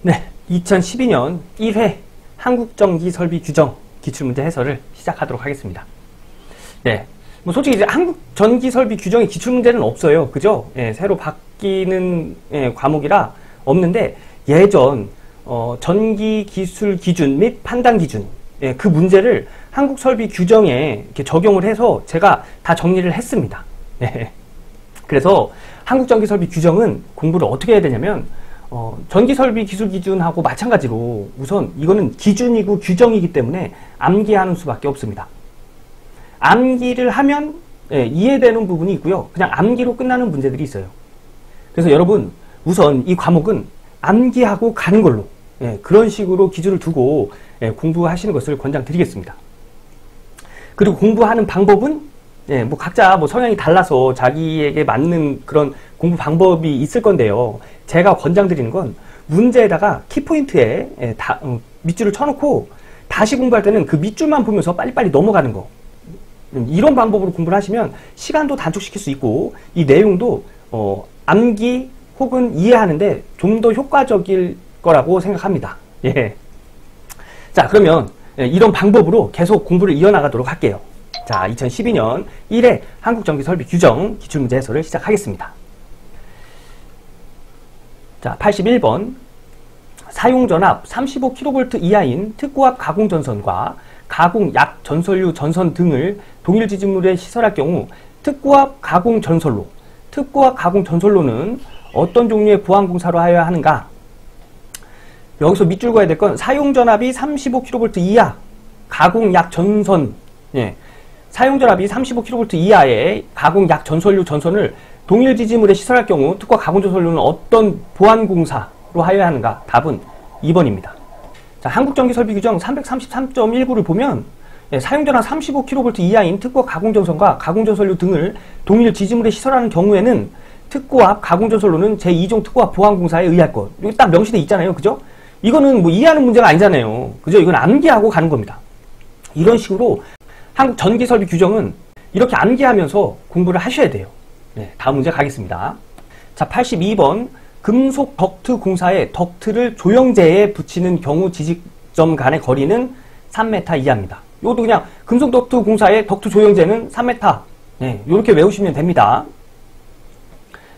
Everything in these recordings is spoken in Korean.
네, 2012년 1회 한국전기설비규정 기출문제 해설을 시작하도록 하겠습니다. 네, 뭐 솔직히 이제 한국전기설비규정의 기출문제는 없어요. 그죠? 예, 새로 바뀌는 과목이라 없는데 예전 전기기술기준 및 판단기준 그 문제를 한국설비규정에 이렇게 적용을 해서 제가 다 정리를 했습니다. 예. 그래서 한국전기설비규정은 공부를 어떻게 해야 되냐면 전기설비 기술기준하고 마찬가지로 우선 이거는 기준이고 규정이기 때문에 암기하는 수밖에 없습니다. 암기를 하면 이해되는 부분이 있고요. 그냥 암기로 끝나는 문제들이 있어요. 그래서 여러분 우선 이 과목은 암기하고 가는 걸로 그런 식으로 기준을 두고 공부하시는 것을 권장드리겠습니다. 그리고 공부하는 방법은 뭐 각자 뭐 성향이 달라서 자기에게 맞는 그런 공부 방법이 있을 건데요. 제가 권장드리는 건 문제에다가 키포인트에 밑줄을 쳐놓고 다시 공부할 때는 그 밑줄만 보면서 빨리빨리 넘어가는 거. 이런 방법으로 공부를 하시면 시간도 단축시킬 수 있고 이 내용도 암기 혹은 이해하는데 좀 더 효과적일 거라고 생각합니다. 예. 자, 그러면 이런 방법으로 계속 공부를 이어나가도록 할게요. 자, 2012년 1회 한국전기설비규정 기출문제 해설을 시작하겠습니다. 자, 81번 사용전압 35kV 이하인 특고압 가공전선과 가공약 전설류 전선 등을 동일 지진물에 시설할 경우 특고압 가공전선로, 특고압 가공전선로는 어떤 종류의 보안공사로 하여야 하는가? 여기서 밑줄 그어야 될 건 사용전압이 35kV 이하 가공약 전선, 사용전압이 35kV 이하의 가공약 전설류 전선을 동일 지지물에 시설할 경우 특고압 가공전선로는 어떤 보안공사로 하여야 하는가? 답은 2번입니다. 자, 한국전기설비규정 333.19를 보면 사용전압 35kV 이하인 특고압 가공전선과 가공전선류 등을 동일 지지물에 시설하는 경우에는 특고압 가공전선로는 제2종 특고압 보안공사에 의할 것. 여기 딱 명시돼 있잖아요. 그죠? 이거는 뭐 이해하는 문제가 아니잖아요. 그죠? 이건 암기하고 가는 겁니다. 이런 식으로 한국전기설비규정은 이렇게 암기하면서 공부를 하셔야 돼요. 네, 다음 문제 가겠습니다. 자, 82번 금속 덕트 공사에 덕트를 조형제에 붙이는 경우 지직점 간의 거리는 3m 이하입니다. 이것도 그냥 금속 덕트 공사에 덕트 조형제는 3m. 네, 이렇게 외우시면 됩니다.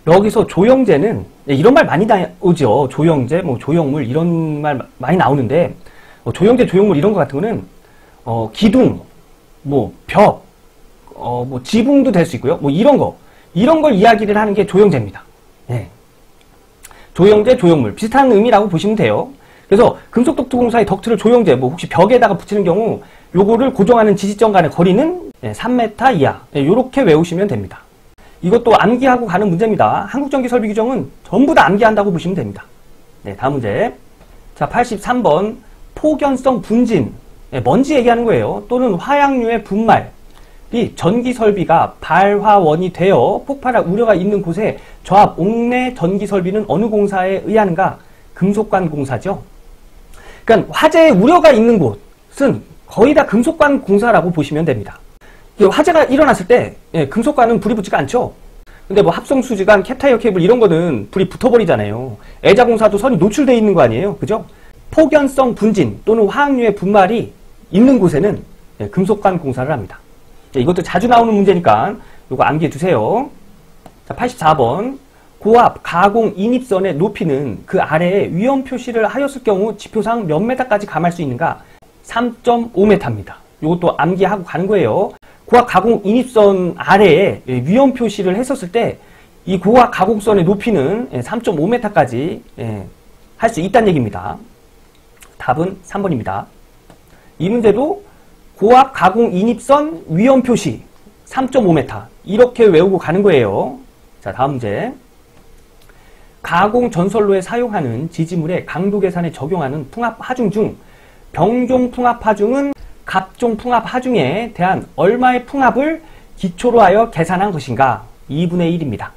여기서 조형제는 이런 말 많이 나오죠. 조형제, 뭐 조형물 이런 말 많이 나오는데 조형제, 조형물 이런 거 같은 거는 기둥, 뭐 벽, 뭐 지붕도 될 수 있고요. 뭐 이런 걸 이야기를 하는 게 조형제입니다. 예. 조형제, 조형물 비슷한 의미라고 보시면 돼요. 그래서 금속 덕트 공사의 덕트를 조형제, 뭐 혹시 벽에다가 붙이는 경우 요거를 고정하는 지지점 간의 거리는 3m 이하. 요렇게 외우시면 됩니다. 이것도 암기하고 가는 문제입니다. 한국전기설비규정은 전부 다 암기한다고 보시면 됩니다. 네, 다음 문제. 자, 83번 폭연성 분진. 먼지 얘기하는 거예요. 또는 화약류의 분말이 전기설비가 발화원이 되어 폭발할 우려가 있는 곳에 저압 옥내 전기설비는 어느 공사에 의하는가? 금속관 공사죠. 그러니까 화재의 우려가 있는 곳은 거의 다 금속관 공사라고 보시면 됩니다. 화재가 일어났을 때 금속관은 불이 붙지가 않죠. 근데 뭐 합성수지관, 캡타이어 케이블 이런 거는 불이 붙어버리잖아요. 애자공사도 선이 노출되어 있는 거 아니에요. 그죠? 폭연성 분진 또는 화학류의 분말이 있는 곳에는 금속관 공사를 합니다. 이것도 자주 나오는 문제니까 이거 암기해 두세요. 자, 84번 고압 가공 인입선의 높이는 그 아래에 위험 표시를 하였을 경우 지표상 몇 메타까지 감할 수 있는가? 3.5m입니다. 이것도 암기하고 가는 거예요. 고압 가공 인입선 아래에 위험 표시를 했었을 때 이 고압 가공선의 높이는 3.5m까지 할 수 있다는 얘기입니다. 답은 3번입니다. 이 문제도 고압 가공 인입선 위험 표시 3.5m 이렇게 외우고 가는 거예요. 자, 다음 문제. 가공 전선로에 사용하는 지지물의 강도 계산에 적용하는 풍압 하중 중 병종 풍압 하중은 갑종 풍압 하중에 대한 얼마의 풍압을 기초로 하여 계산한 것인가? 2분의 1입니다.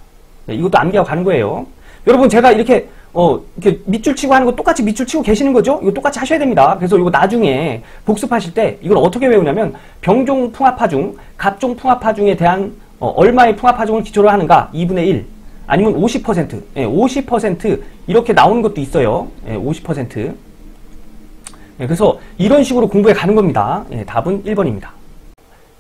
네, 이것도 암기하고 가는 거예요. 여러분 제가 이렇게 밑줄 치고 하는 거 똑같이 밑줄 치고 계시는 거죠? 이거 똑같이 하셔야 됩니다. 그래서 이거 나중에 복습하실 때 이걸 어떻게 외우냐면 병종 풍압 하중, 갑종 풍압 하중에 대한 얼마의 풍압 하중을 기초로 하는가? 2분의 1. 아니면 50%, 50% 이렇게 나오는 것도 있어요. 50%. 그래서 이런 식으로 공부해 가는 겁니다. 답은 1번입니다.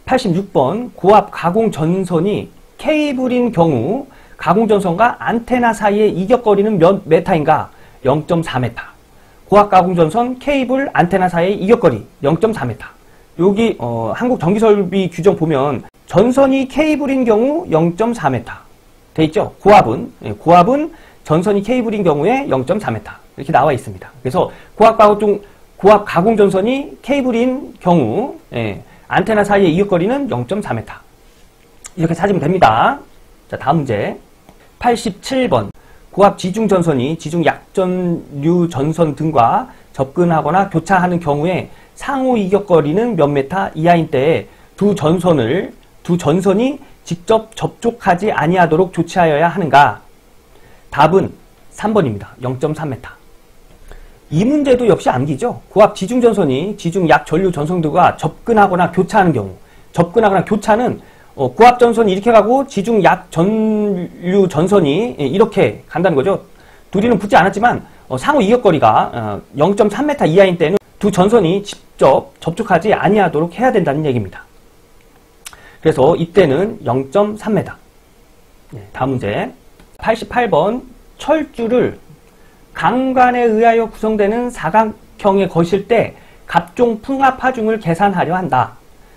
86번 고압 가공 전선이 케이블인 경우 가공 전선과 안테나 사이의 이격거리는 몇 메타인가? 0.4m. 고압 가공 전선 케이블 안테나 사이의 이격거리 0.4m. 여기 한국 전기설비 규정 보면 전선이 케이블인 경우 0.4m 돼 있죠. 고압은 전선이 케이블인 경우에 0.4m 이렇게 나와 있습니다. 그래서 고압 가공 전선이 케이블인 경우 안테나 사이의 이격거리는 0.4m 이렇게 찾으면 됩니다. 자, 다음 문제 87번 고압 지중 전선이 지중 약전류 전선 등과 접근하거나 교차하는 경우에 상호 이격거리는 몇 메타 이하인 때에 두 전선이 직접 접촉하지 아니하도록 조치하여야 하는가? 답은 3번입니다. 0.3m. 이 문제도 역시 암기죠. 고압 지중 전선이 지중 약 전류 전선들과 접근하거나 교차하는 경우, 접근하거나 교차는 고압 전선이 이렇게 가고 지중 약 전류 전선이 이렇게 간다는 거죠. 둘이는 붙지 않았지만 상호 이격거리가 0.3m 이하인 때는 두 전선이 직접 접촉하지 아니하도록 해야 된다는 얘기입니다. 그래서 이때는 0.3m. 다음 문제 88번 철줄을 강관에 의하여 구성되는 사각형에 거실 때 각종 풍압하중을 계산하려 한다.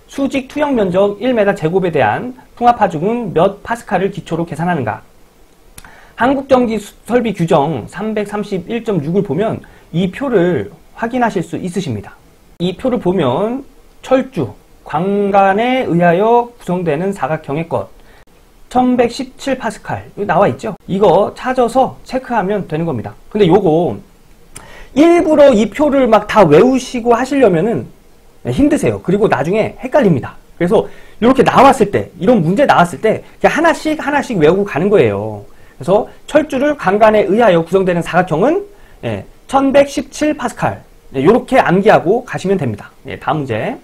수직 투영 면적 1m 제곱에 대한 풍압하중은 몇 파스칼을 기초로 계산하는가? 한국전기설비 규정 331.6을 보면 이 표를 확인하실 수 있으십니다. 이 표를 보면 철주, 광관에 의하여 구성되는 사각형의 것 1117파스칼 여기 나와 있죠. 이거 찾아서 체크하면 되는 겁니다. 근데 요거 일부러 이 표를 막 다 외우시고 하시려면은 힘드세요. 그리고 나중에 헷갈립니다. 그래서 이렇게 나왔을 때 이런 문제 나왔을 때 그냥 하나씩 외우고 가는 거예요. 그래서 철주를 강간에 의하여 구성되는 사각형은 1117파스칼 이렇게 암기하고 가시면 됩니다. 다음 문제.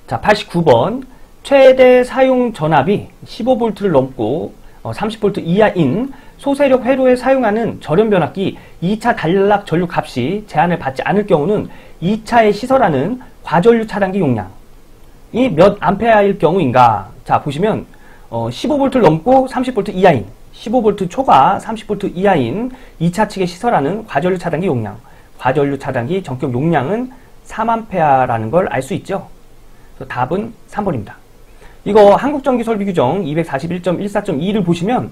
자, 89번 최대 사용 전압이 15V를 넘고 30V 이하인 소세력 회로에 사용하는 절연 변압기 2차 단락 전류 값이 제한을 받지 않을 경우는 2차에 시설하는 과전류 차단기 용량이 몇 암페어일 경우인가? 자, 보시면 15V를 넘고 30V 이하인 15V 초과 30V 이하인 2차 측에 시설하는 과전류 차단기 용량 과전류 차단기 전격 용량은 3A라는 걸 알 수 있죠. 그래서 답은 3번입니다. 이거 한국전기설비규정 241.14.2를 보시면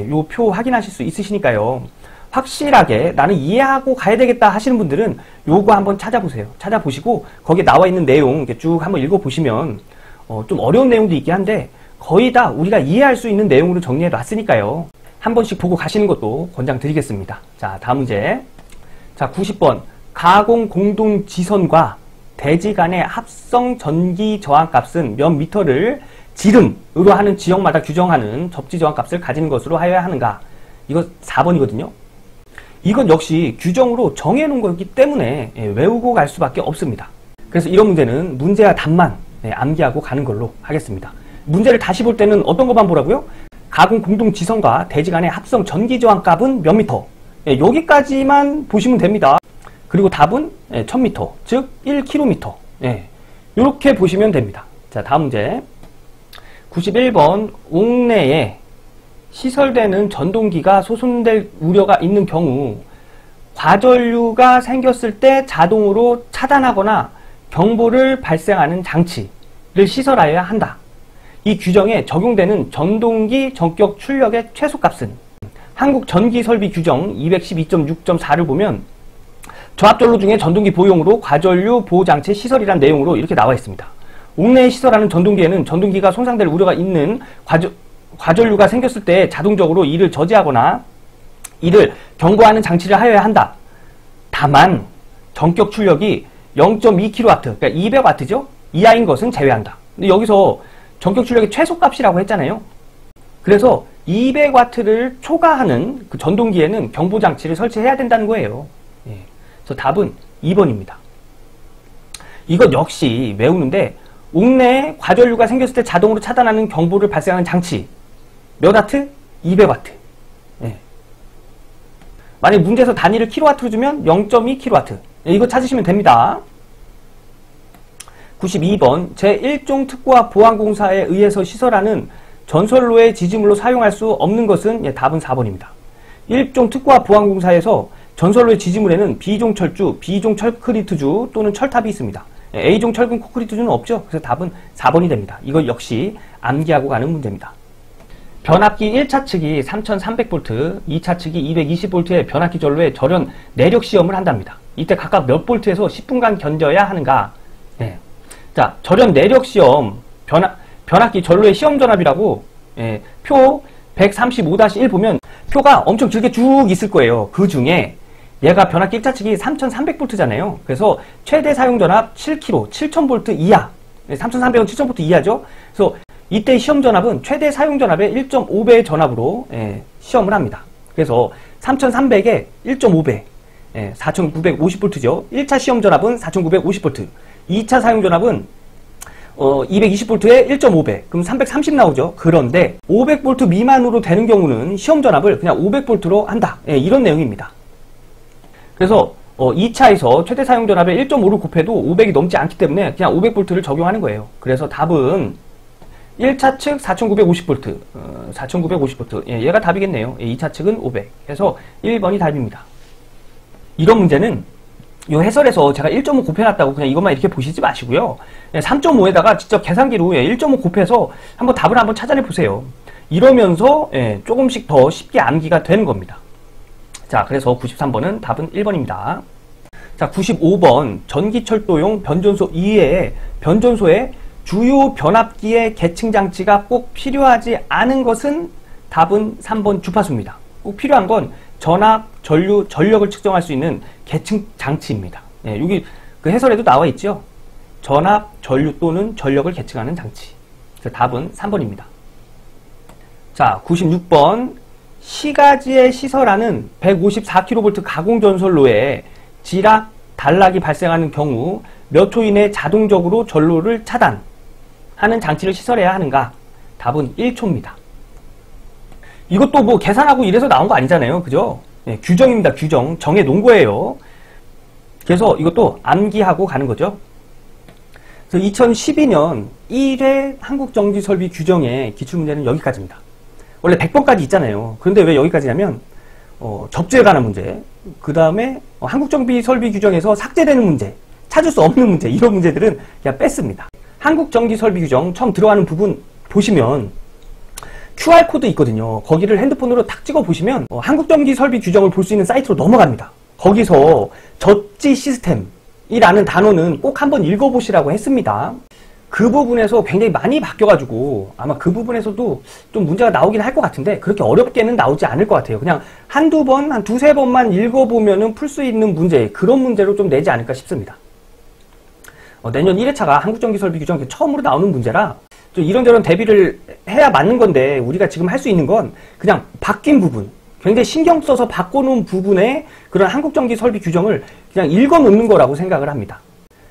요 표 확인하실 수 있으시니까요. 확실하게 나는 이해하고 가야 되겠다 하시는 분들은 요거 한번 찾아보세요. 찾아보시고 거기에 나와 있는 내용 이렇게 쭉 한번 읽어보시면 좀 어려운 내용도 있긴 한데 거의 다 우리가 이해할 수 있는 내용으로 정리해 놨으니까요. 한 번씩 보고 가시는 것도 권장드리겠습니다. 자, 다음 문제. 자, 90번 가공 공동 지선과 대지 간의 합성 전기 저항값은 몇 미터를 지름으로 하는 지역마다 규정하는 접지 저항값을 가지는 것으로 하여야 하는가? 이거 4번이거든요. 이건 역시 규정으로 정해놓은 거기 때문에 외우고 갈 수밖에 없습니다. 그래서 이런 문제는 문제와 답만 암기하고 가는 걸로 하겠습니다. 문제를 다시 볼 때는 어떤 것만 보라고요? 가공 공동 지선과 대지 간의 합성 전기 저항값은 몇 미터? 여기까지만 보시면 됩니다. 그리고 답은 1000m, 즉 1km. 이렇게 보시면 됩니다. 자, 다음 문제. 91번 옥내에 시설되는 전동기가 소손될 우려가 있는 경우 과전류가 생겼을 때 자동으로 차단하거나 경보를 발생하는 장치를 시설하여야 한다. 이 규정에 적용되는 전동기 전격 출력의 최소값은 한국전기설비 규정 212.6.4를 보면 조합전로 중에 전동기 보용으로 과전류 보호장치 시설이란 내용으로 이렇게 나와 있습니다. 옥내에 시설하는 전동기에는 전동기가 손상될 우려가 있는 과전류가 생겼을 때 자동적으로 이를 저지하거나 이를 경고하는 장치를 하여야 한다. 다만 전격 출력이 0.2kW, 그러니까 200W죠? 이하인 것은 제외한다. 근데 여기서 전격 출력의 최소값이라고 했잖아요. 그래서 200W를 초과하는 그 전동기에는 경보장치를 설치해야 된다는 거예요. 그래서 답은 2번입니다. 이것 역시 외우는데 옥내에 과전류가 생겼을 때 자동으로 차단하는 경보를 발생하는 장치 몇 와트? 200W. 만약 문제에서 단위를 킬로와트로 주면 0.2 킬로와트. 이거 찾으시면 됩니다. 92번 제1종 특구와 보안공사에 의해서 시설하는 전선로의 지지물로 사용할 수 없는 것은 답은 4번입니다. 1종 특구와 보안공사에서 전선로의 지지물에는 B종 철주, B종 철크리트주 또는 철탑이 있습니다. A종 철근 콘크리트주는 없죠. 그래서 답은 4번이 됩니다. 이거 역시 암기하고 가는 문제입니다. 변압기 1차 측이 3300V, 2차 측이 220V의 변압기 전로의 절연 내력 시험을 한답니다. 이때 각각 몇 볼트에서 10분간 견뎌야 하는가? 네. 자, 절연 내력 시험, 변압기 전로의 시험 전압이라고 표 135-1 보면 표가 엄청 길게 쭉 있을 거예요. 그 중에 얘가 변압기 1차 측이 3300V잖아요. 그래서 최대 사용 전압 7kV, 7000V 이하. 3300은 7000V 이하죠. 그래서 이때 시험 전압은 최대 사용 전압의 1.5배의 전압으로 시험을 합니다. 그래서 3300에 1.5배, 4950V죠. 1차 시험 전압은 4950V, 2차 사용 전압은 220V에 1.5배, 그럼 330 나오죠. 그런데 500V 미만으로 되는 경우는 시험 전압을 그냥 500V로 한다. 이런 내용입니다. 그래서 2차에서 최대 사용 전압의 1.5를 곱해도 500이 넘지 않기 때문에 그냥 500V를 적용하는 거예요. 그래서 답은 1차 측 4950V, 4950V. 얘가 답이겠네요. 2차 측은 500. 해서 1번이 답입니다. 이런 문제는 이 해설에서 제가 1.5 곱해놨다고 그냥 이것만 이렇게 보시지 마시고요. 3.5에다가 직접 계산기로 1.5 곱해서 한번 답을 한번 찾아내 보세요. 이러면서 조금씩 더 쉽게 암기가 되는 겁니다. 자, 그래서 93번은 답은 1번입니다. 자, 95번 전기철도용 변전소 이외에 변전소에 주요 변압기의 계층 장치가 꼭 필요하지 않은 것은 답은 3번 주파수입니다. 꼭 필요한 건 전압, 전류, 전력을 측정할 수 있는 계층 장치입니다. 여기 그 해설에도 나와 있죠. 전압, 전류 또는 전력을 계층하는 장치. 그래서 답은 3번입니다. 자, 96번 시가지에 시설하는 154kV 가공전선로에 지락, 단락이 발생하는 경우 몇 초 이내 자동적으로 전로를 차단하는 장치를 시설해야 하는가? 답은 1초입니다. 이것도 뭐 계산하고 이래서 나온 거 아니잖아요. 그죠? 규정입니다. 규정. 정해 놓은 거예요. 그래서 이것도 암기하고 가는 거죠. 그래서 2012년 1회 한국전기설비 규정의 기출문제는 여기까지입니다. 원래 100번까지 있잖아요. 그런데 왜 여기까지냐면 적재에 관한 문제, 그 다음에 한국전기설비 규정에서 삭제되는 문제, 찾을 수 없는 문제, 이런 문제들은 그냥 뺐습니다. 한국전기설비 규정 처음 들어가는 부분 보시면 QR코드 있거든요. 거기를 핸드폰으로 탁 찍어 보시면 한국전기설비 규정을 볼 수 있는 사이트로 넘어갑니다. 거기서 젖지 시스템이라는 단어는 꼭 한번 읽어보시라고 했습니다. 그 부분에서 굉장히 많이 바뀌어가지고 아마 그 부분에서도 좀 문제가 나오긴 할 것 같은데 그렇게 어렵게는 나오지 않을 것 같아요. 그냥 한두 번, 한 두세 번만 읽어보면은 풀 수 있는 문제, 그런 문제로 좀 내지 않을까 싶습니다. 내년 1회차가 한국전기설비 규정 처음으로 나오는 문제라 좀 이런저런 대비를 해야 맞는 건데 우리가 지금 할 수 있는 건 그냥 바뀐 부분, 굉장히 신경 써서 바꿔놓은 부분에 그런 한국전기설비 규정을 그냥 읽어놓는 거라고 생각을 합니다.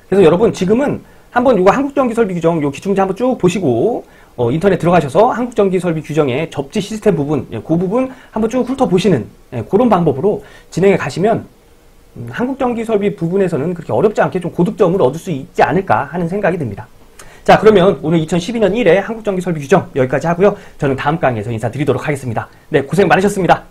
그래서 여러분 지금은 한번 이거 한국전기설비 규정 요 기출문제 한번 쭉 보시고 인터넷 들어가셔서 한국전기설비 규정의 접지 시스템 부분, 그 부분 한번 쭉 훑어보시는 그런 방법으로 진행해 가시면 한국전기설비 부분에서는 그렇게 어렵지 않게 좀 고득점을 얻을 수 있지 않을까 하는 생각이 듭니다. 자, 그러면 오늘 2012년 1회 한국전기설비 규정 여기까지 하고요. 저는 다음 강의에서 인사드리도록 하겠습니다. 네, 고생 많으셨습니다.